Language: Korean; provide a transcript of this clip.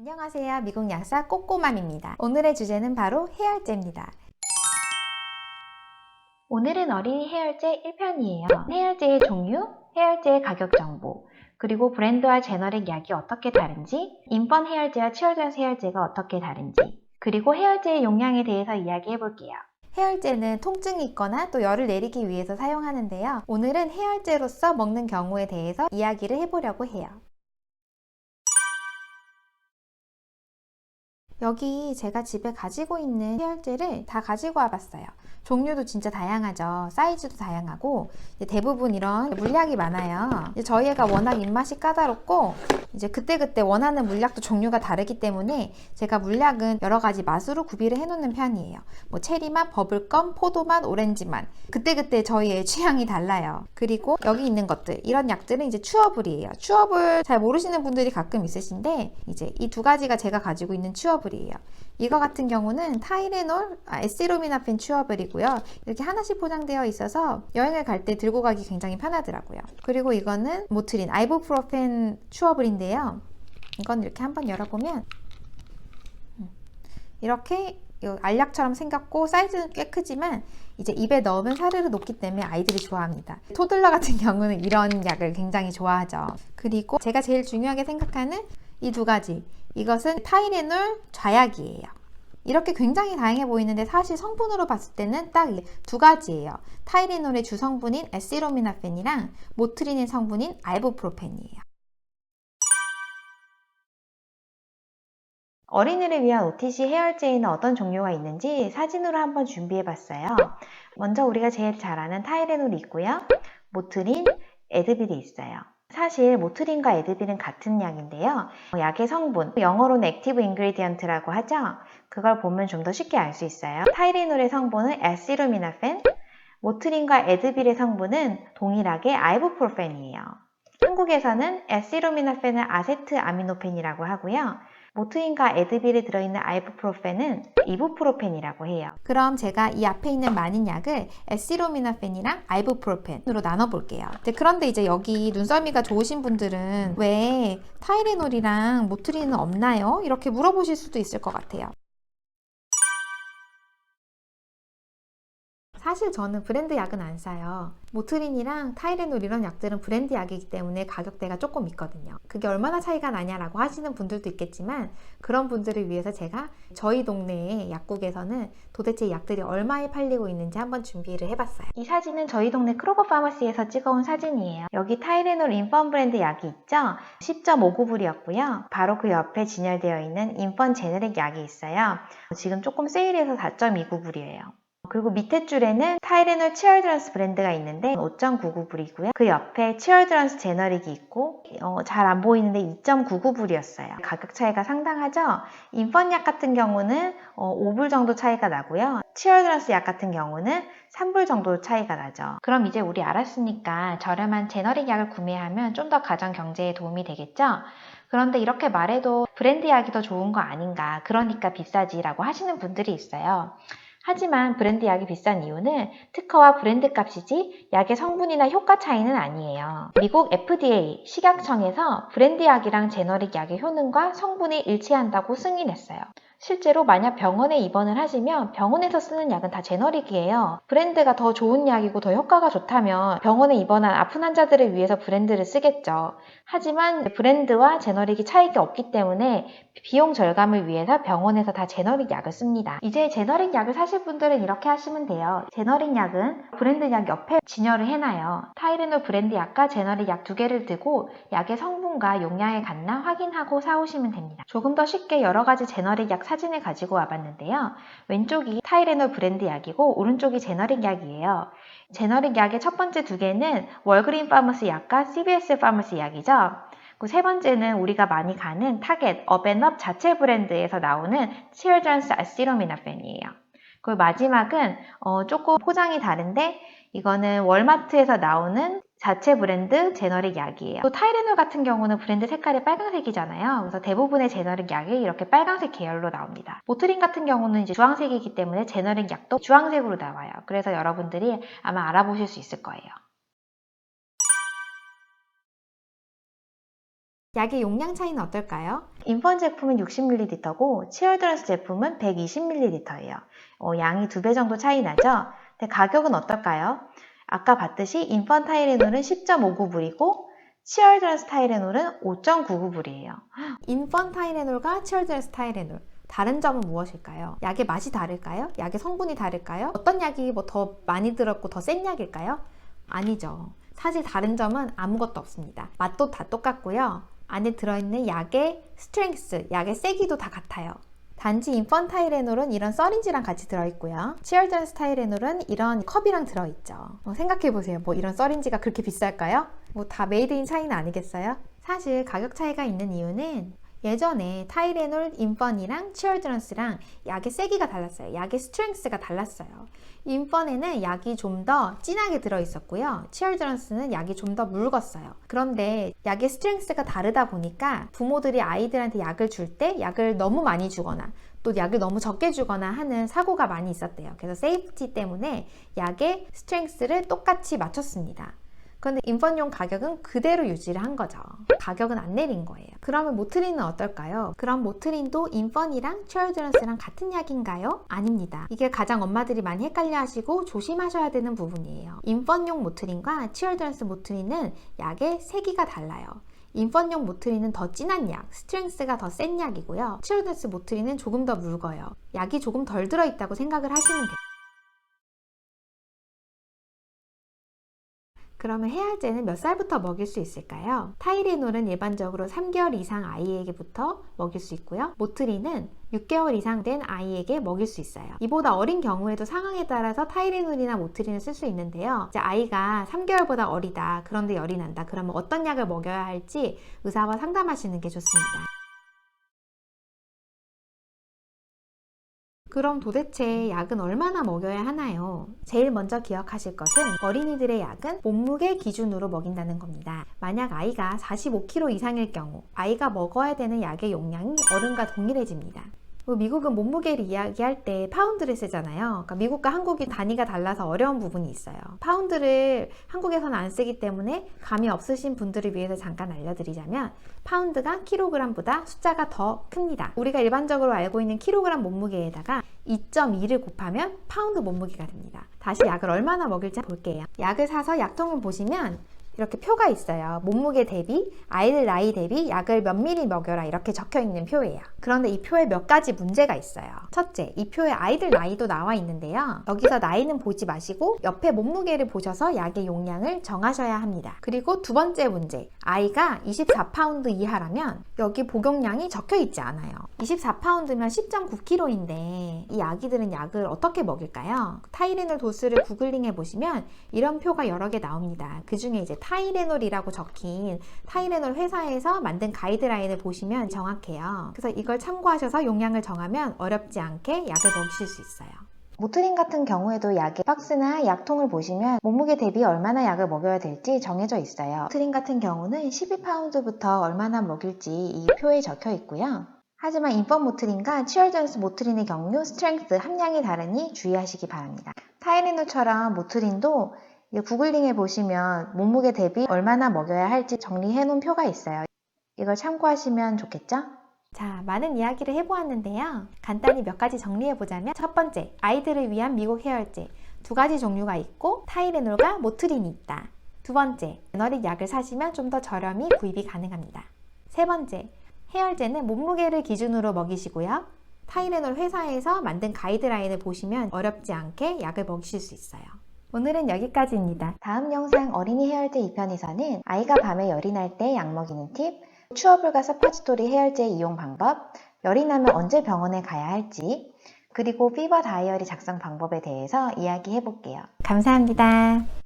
안녕하세요. 미국 약사 꼬꼬맘입니다. 오늘의 주제는 바로 해열제입니다. 오늘은 어린이 해열제 1편이에요. 해열제의 종류, 해열제의 가격 정보, 그리고 브랜드와 제너릭 약이 어떻게 다른지, 인펀 해열제와 치얼드런스 해열제가 어떻게 다른지, 그리고 해열제의 용량에 대해서 이야기해 볼게요. 해열제는 통증이 있거나 또 열을 내리기 위해서 사용하는데요. 오늘은 해열제로서 먹는 경우에 대해서 이야기를 해보려고 해요. 여기 제가 집에 가지고 있는 해열제를 다 가지고 와봤어요. 종류도 진짜 다양하죠. 사이즈도 다양하고 대부분 이런 물약이 많아요. 저희 애가 워낙 입맛이 까다롭고 이제 그때그때 원하는 물약도 종류가 다르기 때문에 제가 물약은 여러 가지 맛으로 구비를 해놓는 편이에요. 뭐 체리맛, 버블껌, 포도맛, 오렌지맛 그때그때 저희 애 취향이 달라요. 그리고 여기 있는 것들 이런 약들은 이제 추어블이에요. 추어블 잘 모르시는 분들이 가끔 있으신데 이제 이 두 가지가 제가 가지고 있는 추어블이에요. 이거 같은 경우는 타이레놀, 에시로미나펜 추어블이고요. 이렇게 하나씩 포장되어 있어서 여행을 갈 때 들고 가기 굉장히 편하더라고요. 그리고 이거는 모트린, 아이부프로펜 추어블인데요. 이건 이렇게 한번 열어보면 이렇게 알약처럼 생겼고 사이즈는 꽤 크지만 이제 입에 넣으면 사르르 녹기 때문에 아이들이 좋아합니다. 토들러 같은 경우는 이런 약을 굉장히 좋아하죠. 그리고 제가 제일 중요하게 생각하는 이 두 가지, 이것은 타이레놀 좌약이에요. 이렇게 굉장히 다양해 보이는데 사실 성분으로 봤을 때는 딱 두 가지예요. 타이레놀의 주성분인 에시로미나펜이랑 모트린의 성분인 아이부프로펜이에요. 어린이를 위한 OTC 해열제에는 어떤 종류가 있는지 사진으로 한번 준비해 봤어요. 먼저 우리가 제일 잘 아는 타이레놀이 있고요. 모트린, 에드빌이 있어요. 사실 모트린과 에드빌은 같은 약인데요. 약의 성분, 영어로는 액티브 인그리디언트라고 하죠. 그걸 보면 좀 더 쉽게 알 수 있어요. 타이레놀의 성분은 에시루미나펜, 모트린과 에드빌의 성분은 동일하게 아이부프로펜이에요. 한국에서는 에시루미나펜을 아세트아미노펜이라고 하고요. 모트린과 에드빌에 들어있는 아이부프로펜은 이부프로펜이라고 해요. 그럼 제가 이 앞에 있는 많은 약을 에시로미나펜이랑 아이부프로펜으로 나눠볼게요. 그런데 이제 여기 눈썰미가 좋으신 분들은 왜 타이레놀이랑 모트린은 없나요? 이렇게 물어보실 수도 있을 것 같아요. 사실 저는 브랜드 약은 안 사요. 모트린이랑 타이레놀 이런 약들은 브랜드 약이기 때문에 가격대가 조금 있거든요. 그게 얼마나 차이가 나냐라고 하시는 분들도 있겠지만 그런 분들을 위해서 제가 저희 동네의 약국에서는 도대체 약들이 얼마에 팔리고 있는지 한번 준비를 해봤어요. 이 사진은 저희 동네 크로거 파머시에서 찍어온 사진이에요. 여기 타이레놀 인펀 브랜드 약이 있죠? 10.59불이었고요. 바로 그 옆에 진열되어 있는 인펀 제네릭 약이 있어요. 지금 조금 세일해서 4.29불이에요. 그리고 밑에 줄에는 타이레놀 치얼드런스 브랜드가 있는데 5.99불이고요. 그 옆에 치얼드런스 제너릭이 있고 잘 안 보이는데 2.99불이었어요. 가격 차이가 상당하죠? 인펀 약 같은 경우는 5불 정도 차이가 나고요. 치얼드런스 약 같은 경우는 3불 정도 차이가 나죠. 그럼 이제 우리 알았으니까 저렴한 제너릭 약을 구매하면 좀 더 가정 경제에 도움이 되겠죠? 그런데 이렇게 말해도 브랜드 약이 더 좋은 거 아닌가, 그러니까 비싸지 라고 하시는 분들이 있어요. 하지만 브랜드 약이 비싼 이유는 특허와 브랜드 값이지 약의 성분이나 효과 차이는 아니에요. 미국 FDA 식약청에서 브랜드 약이랑 제너릭 약의 효능과 성분이 일치한다고 승인했어요. 실제로 만약 병원에 입원을 하시면 병원에서 쓰는 약은 다 제너릭이에요. 브랜드가 더 좋은 약이고 더 효과가 좋다면 병원에 입원한 아픈 환자들을 위해서 브랜드를 쓰겠죠. 하지만 브랜드와 제너릭이 차이가 없기 때문에 비용 절감을 위해서 병원에서 다 제너릭 약을 씁니다. 이제 제너릭 약을 사실 분들은 이렇게 하시면 돼요. 제너릭 약은 브랜드 약 옆에 진열을 해놔요. 타이레놀 브랜드 약과 제너릭 약 두 개를 두고 약의 성분과 용량이 같나 확인하고 사오시면 됩니다. 조금 더 쉽게 여러 가지 제너릭 약 사진을 가지고 와봤는데요. 왼쪽이 타이레놀 브랜드 약이고 오른쪽이 제너릭 약이에요. 제너릭 약의 첫 번째 두 개는 월그린 파머시 약과 CVS 파머시 약이죠. 세 번째는 우리가 많이 가는 타겟, 업앤업 자체 브랜드에서 나오는 치얼드런스 아시로미나펜이에요. 그리고 마지막은 조금 포장이 다른데 이거는 월마트에서 나오는 자체 브랜드 제너릭 약이에요. 또 타이레놀 같은 경우는 브랜드 색깔이 빨간색이잖아요. 그래서 대부분의 제너릭 약이 이렇게 빨간색 계열로 나옵니다. 모트린 같은 경우는 이제 주황색이기 때문에 제너릭 약도 주황색으로 나와요. 그래서 여러분들이 아마 알아보실 수 있을 거예요. 약의 용량 차이는 어떨까요? 인펀 제품은 60ml고 치얼드런스 제품은 120ml예요. 양이 2배 정도 차이 나죠? 근데 가격은 어떨까요? 아까 봤듯이 인펀 타이레놀은 10.59불이고 치얼드런스 타이레놀은 5.99불이에요. 인펀 타이레놀과 치얼드런스 타이레놀. 다른 점은 무엇일까요? 약의 맛이 다를까요? 약의 성분이 다를까요? 어떤 약이 뭐 더 많이 들었고 더 센 약일까요? 아니죠. 사실 다른 점은 아무것도 없습니다. 맛도 다 똑같고요. 안에 들어있는 약의 스트렝스, 약의 세기도 다 같아요. 단지 인펀 타이레놀은 이런 서린지랑 같이 들어있고요. 치얼드런스 타이레놀은 이런 컵이랑 들어있죠. 생각해보세요. 뭐 이런 서린지가 그렇게 비쌀까요? 뭐 다 메이드 인 차이나 아니겠어요? 사실 가격 차이가 있는 이유는 예전에 타이레놀 인펀이랑 치얼드런스랑 약의 세기가 달랐어요. 약의 스트렝스가 달랐어요. 인펀에는 약이 좀 더 진하게 들어있었고요. 치얼드런스는 약이 좀 더 묽었어요. 그런데 약의 스트렝스가 다르다 보니까 부모들이 아이들한테 약을 줄 때 약을 너무 많이 주거나 또 약을 너무 적게 주거나 하는 사고가 많이 있었대요. 그래서 세이프티 때문에 약의 스트렝스를 똑같이 맞췄습니다. 그런데 인펀용 가격은 그대로 유지를 한 거죠. 가격은 안 내린 거예요. 그러면 모트린은 어떨까요? 그럼 모트린도 인펀이랑 치얼드런스랑 같은 약인가요? 아닙니다. 이게 가장 엄마들이 많이 헷갈려 하시고 조심하셔야 되는 부분이에요. 인펀용 모트린과 치얼드런스 모트린은 약의 세기가 달라요. 인펀용 모트린은 더 진한 약, 스트렝스가 더 센 약이고요. 치얼드런스 모트린은 조금 더 묽어요. 약이 조금 덜 들어있다고 생각을 하시면 돼요. 그러면 해열제는 몇 살부터 먹일 수 있을까요? 타이레놀은 일반적으로 3개월 이상 아이에게부터 먹일 수 있고요. 모트린은 6개월 이상 된 아이에게 먹일 수 있어요. 이보다 어린 경우에도 상황에 따라서 타이레놀이나 모트린을 쓸 수 있는데요. 이제 아이가 3개월보다 어리다, 그런데 열이 난다, 그러면 어떤 약을 먹여야 할지 의사와 상담하시는 게 좋습니다. 그럼 도대체 약은 얼마나 먹여야 하나요? 제일 먼저 기억하실 것은 어린이들의 약은 몸무게 기준으로 먹인다는 겁니다. 만약 아이가 45kg 이상일 경우 아이가 먹어야 되는 약의 용량이 어른과 동일해집니다. 미국은 몸무게를 이야기할 때 파운드를 쓰잖아요. 그러니까 미국과 한국이 단위가 달라서 어려운 부분이 있어요. 파운드를 한국에서는 안 쓰기 때문에 감이 없으신 분들을 위해서 잠깐 알려드리자면 파운드가 킬로그램보다 숫자가 더 큽니다. 우리가 일반적으로 알고 있는 킬로그램 몸무게에다가 2.2를 곱하면 파운드 몸무게가 됩니다. 다시 약을 얼마나 먹일지 볼게요. 약을 사서 약통을 보시면 이렇게 표가 있어요. 몸무게 대비, 아이들 나이 대비 약을 몇 미리 먹여라 이렇게 적혀 있는 표예요. 그런데 이 표에 몇 가지 문제가 있어요. 첫째, 이 표에 아이들 나이도 나와 있는데요. 여기서 나이는 보지 마시고 옆에 몸무게를 보셔서 약의 용량을 정하셔야 합니다. 그리고 두 번째 문제, 아이가 24파운드 이하라면 여기 복용량이 적혀 있지 않아요. 24파운드면 10.9kg인데 이 아기들은 약을 어떻게 먹일까요? 타이레놀 도수를 구글링해 보시면 이런 표가 여러 개 나옵니다. 그 중에 이제 타이레놀이라고 적힌 타이레놀 회사에서 만든 가이드라인을 보시면 정확해요. 그래서 이걸 참고하셔서 용량을 정하면 어렵지 않게 약을 먹이실 수 있어요. 모트린 같은 경우에도 약의 박스나 약통을 보시면 몸무게 대비 얼마나 약을 먹여야 될지 정해져 있어요. 모트린 같은 경우는 12파운드부터 얼마나 먹일지 이 표에 적혀 있고요. 하지만 인펀 모트린과 치얼드런스 모트린의 경우 스트렝스 함량이 다르니 주의하시기 바랍니다. 타이레놀처럼 모트린도 구글링에 보시면 몸무게 대비 얼마나 먹여야 할지 정리해 놓은 표가 있어요. 이걸 참고하시면 좋겠죠? 자, 많은 이야기를 해보았는데요. 간단히 몇 가지 정리해보자면 첫 번째, 아이들을 위한 미국 해열제 두 가지 종류가 있고 타이레놀과 모트린이 있다. 두 번째, 제너릭 약을 사시면 좀 더 저렴히 구입이 가능합니다. 세 번째, 해열제는 몸무게를 기준으로 먹이시고요. 타이레놀 회사에서 만든 가이드라인을 보시면 어렵지 않게 약을 먹이실 수 있어요. 오늘은 여기까지입니다. 다음 영상 어린이 해열제 2편에서는 아이가 밤에 열이 날 때 약 먹이는 팁, 추어불과 서파지토리 해열제 이용 방법, 열이 나면 언제 병원에 가야 할지, 그리고 피버 다이어리 작성 방법에 대해서 이야기해 볼게요. 감사합니다.